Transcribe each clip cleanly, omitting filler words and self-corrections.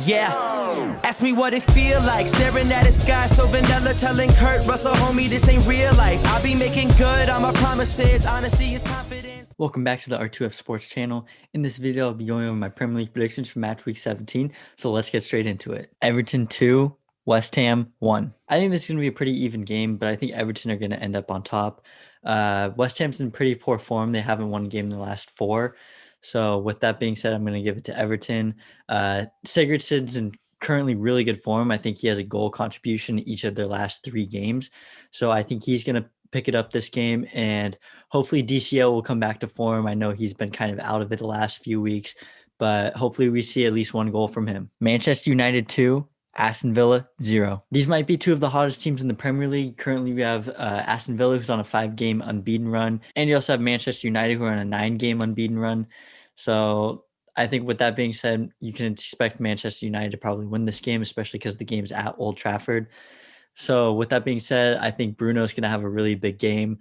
Yeah, ask me what it feel like, staring at the sky so vanilla, telling Kurt Russell, homie, this ain't real life. I'll be making good on my promises, honesty is confidence. Welcome back to the R2F Sports channel. In this video, I'll be going over my Premier League predictions for Matchweek 17, so let's get straight into it. Everton 2, West Ham 1. I think this is going to be a pretty even game, but I think Everton are going to end up on top. West Ham's in pretty poor form. They haven't won a game in the last 4. So with that being said, I'm going to give it to Everton. Sigurdsson's in currently really good form. I think he has a goal contribution in each of their last 3 games. So I think he's going to pick it up this game, and hopefully DCL will come back to form. I know he's been kind of out of it the last few weeks, but hopefully we see at least 1 goal from him. Manchester United 2, Aston Villa 0. These might be 2 of the hottest teams in the Premier League. Currently, we have Aston Villa, who's on a 5-game unbeaten run, and you also have Manchester United, who are on a 9-game unbeaten run. So I think with that being said, you can expect Manchester United to probably win this game, especially because the game's at Old Trafford. So with that being said, I think Bruno's going to have a really big game.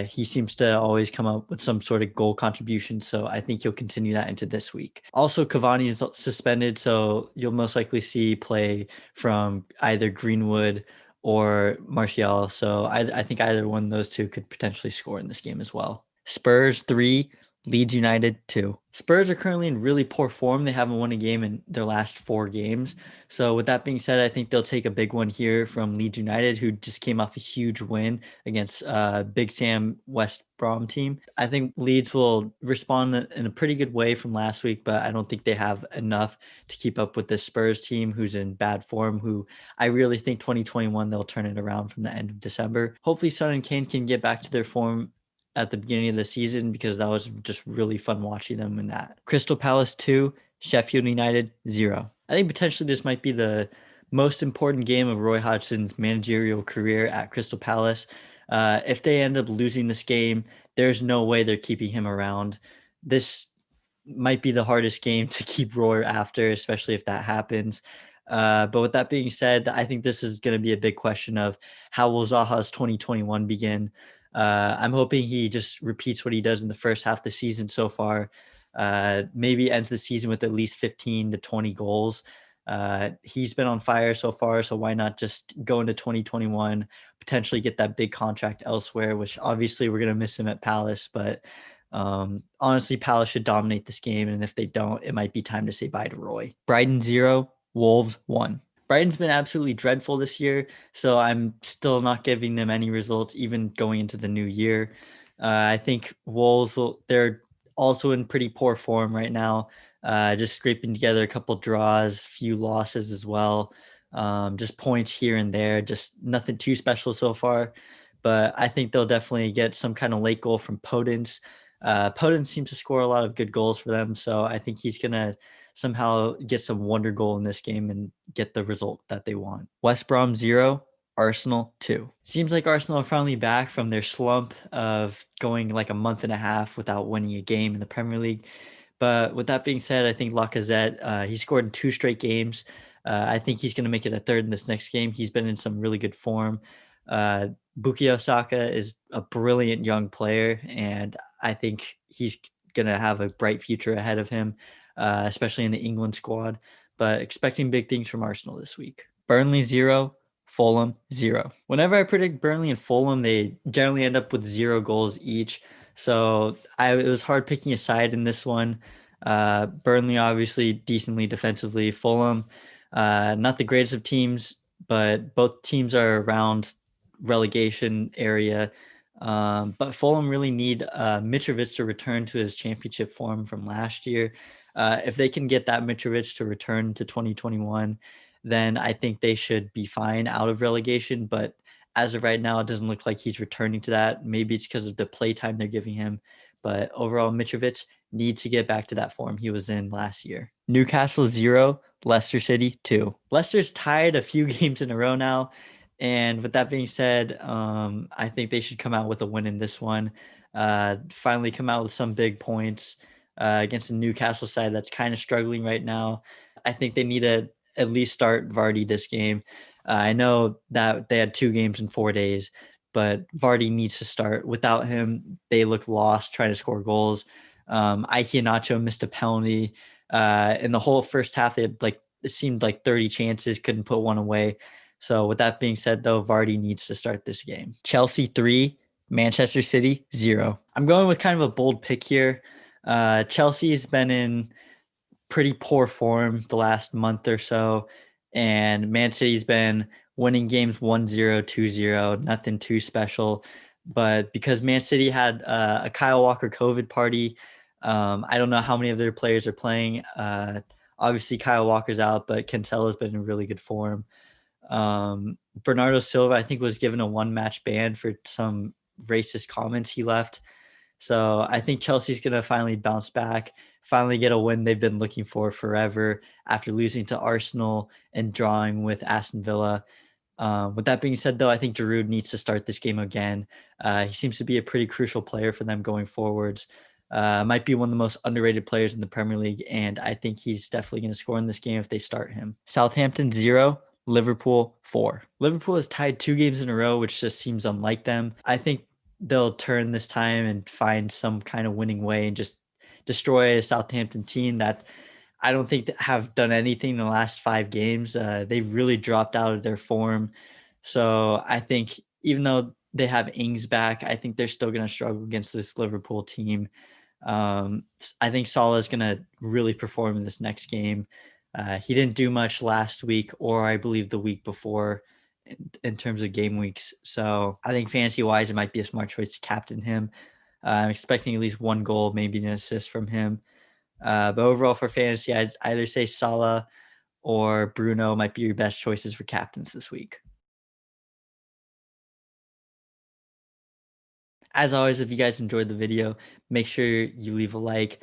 He seems to always come up with some sort of goal contribution, so I think he'll continue that into this week. Also, Cavani is suspended, so you'll most likely see play from either Greenwood or Martial. So I think either one of those 2 could potentially score in this game as well. Spurs 3, Leeds United 2. Spurs are currently in really poor form. They haven't won a game in their last 4 games. So with that being said, I think they'll take a big one here from Leeds United, who just came off a huge win against Big Sam West Brom team. I think Leeds will respond in a pretty good way from last week, but I don't think they have enough to keep up with this Spurs team, who's in bad form, who I really think 2021 they'll turn it around from the end of December. Hopefully Son and Kane can get back to their form at the beginning of the season, because that was just really fun watching them in that. Crystal Palace 2, Sheffield United 0. I think potentially this might be the most important game of Roy Hodgson's managerial career at Crystal Palace. If they end up losing this game, there's no way they're keeping him around. This might be the hardest game to keep Roy after, especially if that happens. But with that being said, I think this is going to be a big question of how will Zaha's 2021 begin. I'm hoping he just repeats what he does in the first half of the season so far. Maybe ends the season with at least 15 to 20 goals. He's been on fire so far, so why not just go into 2021, potentially get that big contract elsewhere, which obviously we're going to miss him at Palace, but honestly, Palace should dominate this game, and if they don't, it might be time to say bye to Roy. Brighton 0, Wolves 1. Brighton's been absolutely dreadful this year, so I'm still not giving them any results, even going into the new year. I think Wolves, they're also in pretty poor form right now, just scraping together a couple draws, few losses as well, just points here and there, just nothing too special so far. But I think they'll definitely get some kind of late goal from Podence. Podence seems to score a lot of good goals for them, so I think he's going to somehow get some wonder goal in this game and get the result that they want. West Brom 0, Arsenal 2. Seems like Arsenal are finally back from their slump of going like a month and a half without winning a game in the Premier League. But with that being said, I think Lacazette, he scored in 2 straight games. I think he's going to make it a 3rd in this next game. He's been in some really good form. Bukayo Saka is a brilliant young player, and I think he's going to have a bright future ahead of him, especially in the England squad. But expecting big things from Arsenal this week. Burnley 0, Fulham 0. Whenever I predict Burnley and Fulham, they generally end up with 0 goals each. So it was hard picking a side in this one. Burnley obviously decently defensively. Fulham, not the greatest of teams, but both teams are around relegation area. But Fulham really need Mitrovic to return to his championship form from last year. If they can get that Mitrovic to return to 2021, then I think they should be fine out of relegation. But as of right now, it doesn't look like he's returning to that. Maybe it's because of the play time they're giving him. But overall, Mitrovic needs to get back to that form he was in last year. Newcastle 0, Leicester City 2. Leicester's tied a few games in a row now. And with that being said, I think they should come out with a win in this one. Finally come out with some big points against the Newcastle side that's kind of struggling right now. I think they need to at least start Vardy this game. I know that they had 2 games in 4 days, but Vardy needs to start. Without him, they look lost trying to score goals. Ike Iheanacho missed a penalty. In the whole first half, they had like it seemed like 30 chances, couldn't put one away. So with that being said, though, Vardy needs to start this game. Chelsea 3, Manchester City 0. I'm going with kind of a bold pick here. Chelsea's been in pretty poor form the last month or so, and Man City's been winning games 1-0, 2-0, nothing too special. But because Man City had a Kyle Walker COVID party, I don't know how many of their players are playing. Obviously, Kyle Walker's out, but Cancelo's been in really good form. Bernardo Silva, I think, was given a one-match ban for some racist comments he left. So I think Chelsea's going to finally bounce back, finally get a win they've been looking for forever after losing to Arsenal and drawing with Aston Villa. With that being said, though, I think Giroud needs to start this game again. He seems to be a pretty crucial player for them going forwards. Might be one of the most underrated players in the Premier League, and I think he's definitely going to score in this game if they start him. Southampton 0, Liverpool 4. Liverpool has tied 2 games in a row, which just seems unlike them. I think they'll turn this time and find some kind of winning way and just destroy a Southampton team that I don't think that have done anything in the last 5 games. They've really dropped out of their form. So I think even though they have Ings back, I think they're still going to struggle against this Liverpool team. I think Salah is going to really perform in this next game. He didn't do much last week, or I believe the week before in terms of game weeks. So I think fantasy-wise, it might be a smart choice to captain him. I'm expecting at least 1 goal, maybe an assist from him. But overall for fantasy, I'd either say Salah or Bruno might be your best choices for captains this week. As always, if you guys enjoyed the video, make sure you leave a like,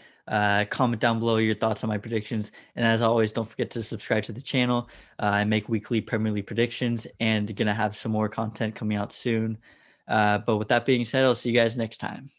comment down below your thoughts on my predictions. And as always, don't forget to subscribe to the channel. I make weekly Premier League predictions and going to have some more content coming out soon. But with that being said, I'll see you guys next time.